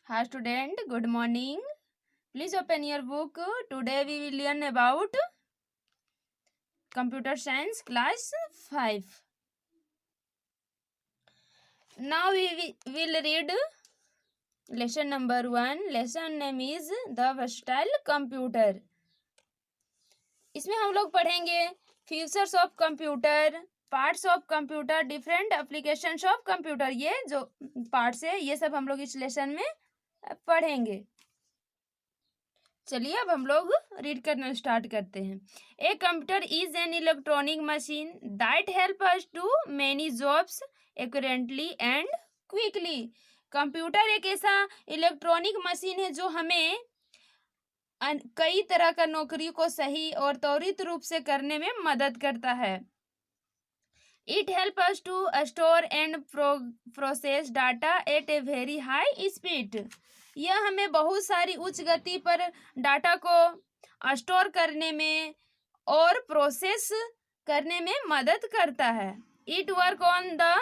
Hi student, good morning. Please open your book. Today we will learn about Computer Science class 5. Now we will read lesson number 1. Lesson name is The Versatile Computer. इसमें हम लोग पढ़ेंगे features of computer, parts of computer, different applications of computer. ये जो parts है ये सब हम लोग इस लेसन में पढ़ेंगे. चलिए अब हम लोग रीड करना स्टार्ट करते हैं. A computer is an electronic machine that help us to many jobs accurately and quickly. Computer एक ऐसा इलेक्ट्रॉनिक मशीन है जो हमें कई तरह का नौकरी को सही और त्वरित रूप से करने में मदद करता है. It help us to store and process data at a very high speed. यह हमें बहुत सारी उच्च गति पर डाटा को स्टोर करने में और प्रोसेस करने में मदद करता है. It work on the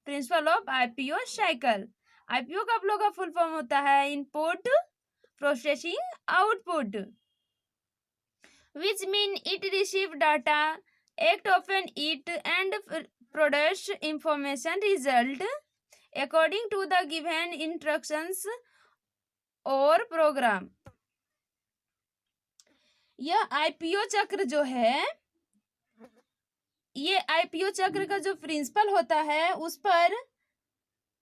principle of IPO cycle. IPO का आप लोग का फुल फॉर्म होता है input processing output, which mean it receive data, act on it and produce information result according to the given instructions और program. यह IPO चक्र जो है, ये आईपीओ चक्र का जो प्रिंसिपल होता है उस पर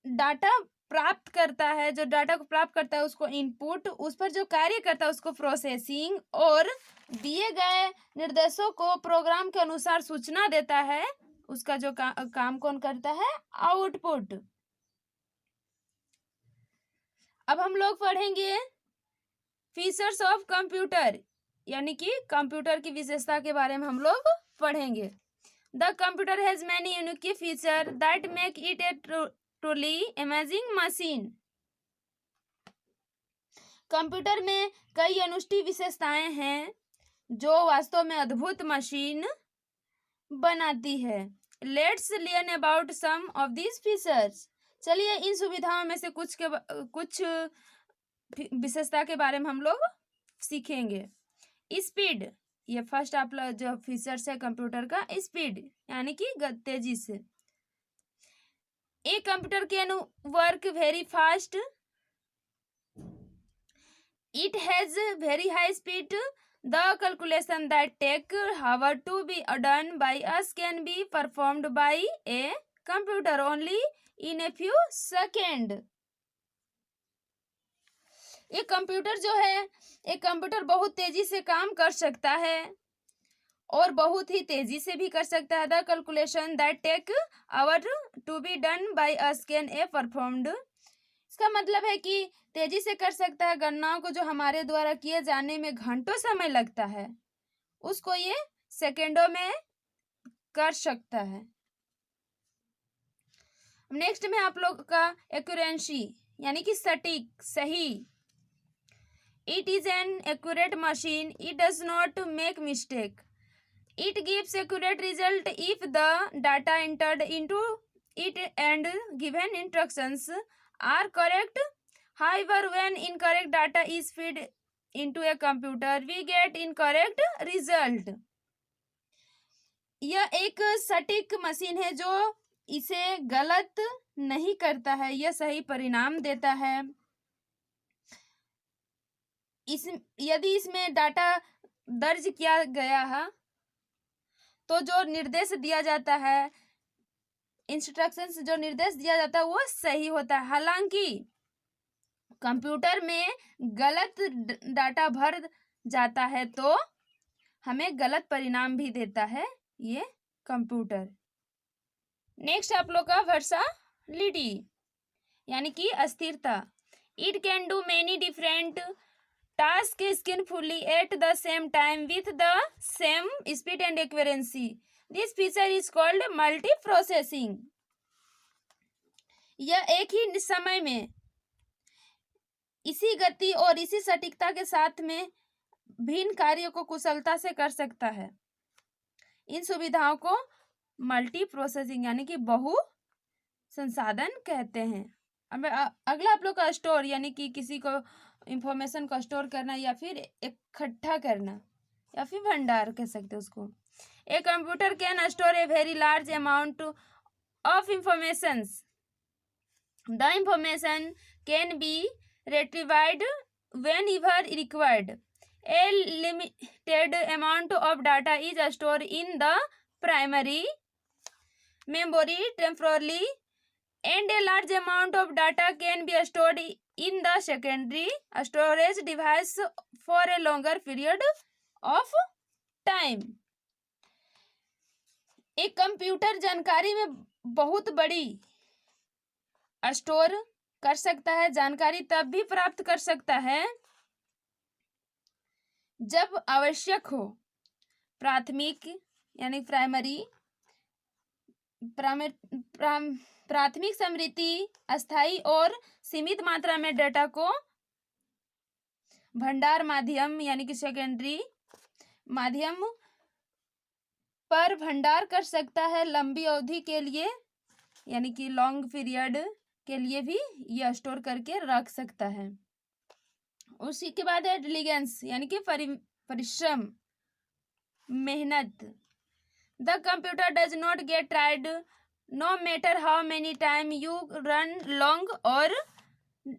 डाटा प्राप्त करता है. जो डाटा को प्राप्त करता है उसको इनपुट, उस पर जो कार्य करता है उसको प्रोसेसिंग, और दिए गए निर्देशों को प्रोग्राम के अनुसार सूचना देता है. उसका जो काम कौन करता है? आउटपुट. अब हम लोग पढ़ेंगे फीचर्स ऑफ कंप्यूटर, यानी कि कंप्यूटर की विशेषता के बारे में हम लोग पढ़ेंगे. The computer has many unique feature that make it A truly amazing machine. Computer में कई अनुष्ठी विशेषताएं हैं जो वास्तव में अद्भुत मशीन बनाती है. Let's learn about some of these features. चलिए इन सुविधाओं में से कुछ विशेषता के बारे में हम लोग सीखेंगे. स्पीड, ये फर्स्ट आप लोग जो फीचर्स है कंप्यूटर का, स्पीड यानी कि तेजी से. A computer can work very fast. It has very high speed. The calculation that take hour to be done by us can be performed by a computer only in a few seconds. ये computer जो है, एक computer बहुत तेजी से काम कर सकता है और बहुत ही तेजी से भी कर सकता है. The calculation that take hour to be done by us can a performed. इसका मतलब है कि तेजी से कर सकता है. गणनाओं को जो हमारे द्वारा किए जाने में घंटों समय लगता है उसको ये सेकेंडों में कर सकता है. नेक्स्ट में आप लोग का एक्यूरेंसी यानी कि सटीक, सही. It is an accurate machine. It does not make mistake. It gives accurate result if the data entered into it and given instructions are correct. However, when incorrect data is fed into a computer, we get incorrect result. यह एक सटीक machine है जो इसे गलत नहीं करता है, यह सही परिणाम देता है. यदि इसमें डाटा दर्ज किया गया है तो जो निर्देश दिया जाता है, इंस्ट्रक्शंस जो निर्देश दिया जाता है वो सही होता है. हालांकि कंप्यूटर में गलत डाटा भर जाता है तो हमें गलत परिणाम भी देता है ये कंप्यूटर. नेक्स्ट आप लोग का वर्साटिलिटी यानी कि अस्थिरता. It can do many different task skilfully at the same time with the same speed and accuracy. This feature is called multi processing. यह एक ही समय में इसी गति और इसी सटीकता के साथ में भिन्न कार्यों को कुशलता से कर सकता है. इन सुविधाओं को मल्टी प्रोसेसिंग यानी कि बहु संसाधन कहते हैं. अब अगला आप लोग का स्टोर, यानी कि किसी को इंफॉर्मेशन को स्टोर करना या फिर इकट्ठा करना या फिर भंडार कह सकते हैं उसको। A computer can store a very large amount of informations. The information can be retrieved whenever required. A limited amount of data is stored in the primary memory temporarily, and a large amount of data can be stored in the secondary storage device for a longer period of time. एक computer जानकारी में बहुत बड़ी store कर सकता है। जानकारी तब भी प्राप्त कर सकता है जब आवश्यक हो। प्राथमिक यानी प्राथमिक स्मृति अस्थायी और सीमित मात्रा में डेटा को भंडार माध्यम यानी कि सेकेंडरी माध्यम पर भंडार कर सकता है। लंबी अवधि के लिए यानी कि लॉन्ग पीरियड के लिए भी यह स्टोर करके रख सकता है। उसी के बाद है डिलीजेंस यानी कि परिश्रम, मेहनत। The computer does not get tired no matter how many time you run long और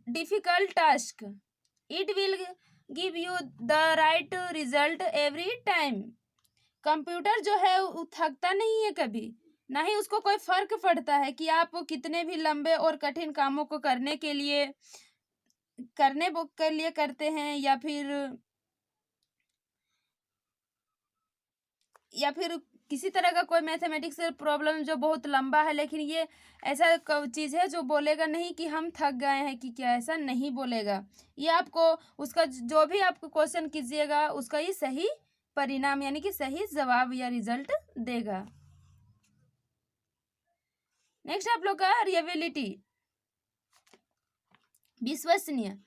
difficult task. It will give you the right result every time. Computer जो है वो थकता नहीं है कभी, ना ही उसको कोई फर्क पड़ता है कि आप कितने भी लंबे और कठिन कामों को करने के लिए करते हैं या फिर किसी तरह का कोई मैथमेटिक्स प्रॉब्लम जो बहुत लंबा है, लेकिन ये ऐसा चीज़ है जो बोलेगा नहीं कि हम थक गए हैं कि क्या, ऐसा नहीं बोलेगा। ये आपको उसका जो भी आपको क्वेश्चन कीजिएगा उसका ही सही परिणाम यानी कि सही जवाब या रिजल्ट देगा। नेक्स्ट आप लोग का रिलायबिलिटी, विश्वसनीय।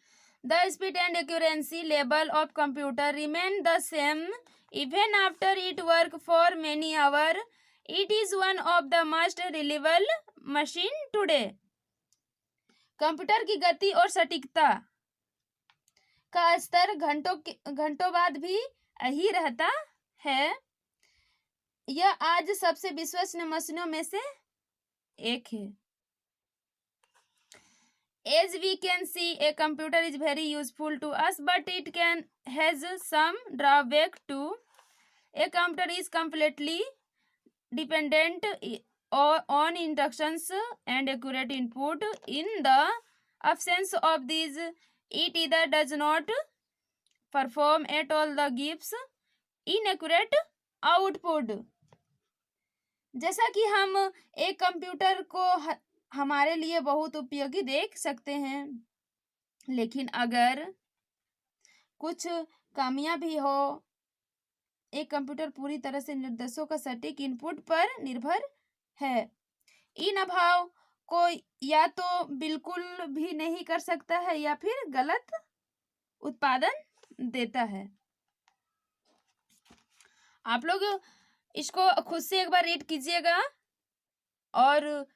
The speed and accuracy level of computer remain the same even after it work for many hour. It is one of the most reliable machine today. Computer की गति और सटीकता का स्तर घंटों बाद भी यही रहता है। यह आज सबसे विश्वसनीय मशीनों में से एक है। As we can see, a computer is very useful to us, but it has some drawback too. A computer is completely dependent on instructions and accurate input. In the absence of these, it either does not perform at all or gives inaccurate output. जैसा कि हम एक computer को हमारे लिए बहुत उपयोगी देख सकते हैं, लेकिन अगर कुछ खामियां भी हो, एक कंप्यूटर पूरी तरह से निर्देशों का सटीक इनपुट पर निर्भर है। इन अभाव को या तो बिल्कुल भी नहीं कर सकता है या फिर गलत उत्पादन देता है। आप लोग इसको खुद से एक बार रीड कीजिएगा और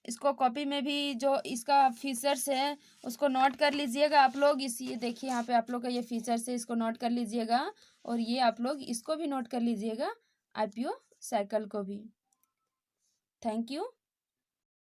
इसको कॉपी में भी जो इसका फीचर्स है उसको नोट कर लीजिएगा आप लोग। ये देखिए यहाँ पे आप लोग का ये फीचर्स है, इसको नोट कर लीजिएगा और ये आप लोग इसको भी नोट कर लीजिएगा, आईपीओ साइकिल को भी। Thank you.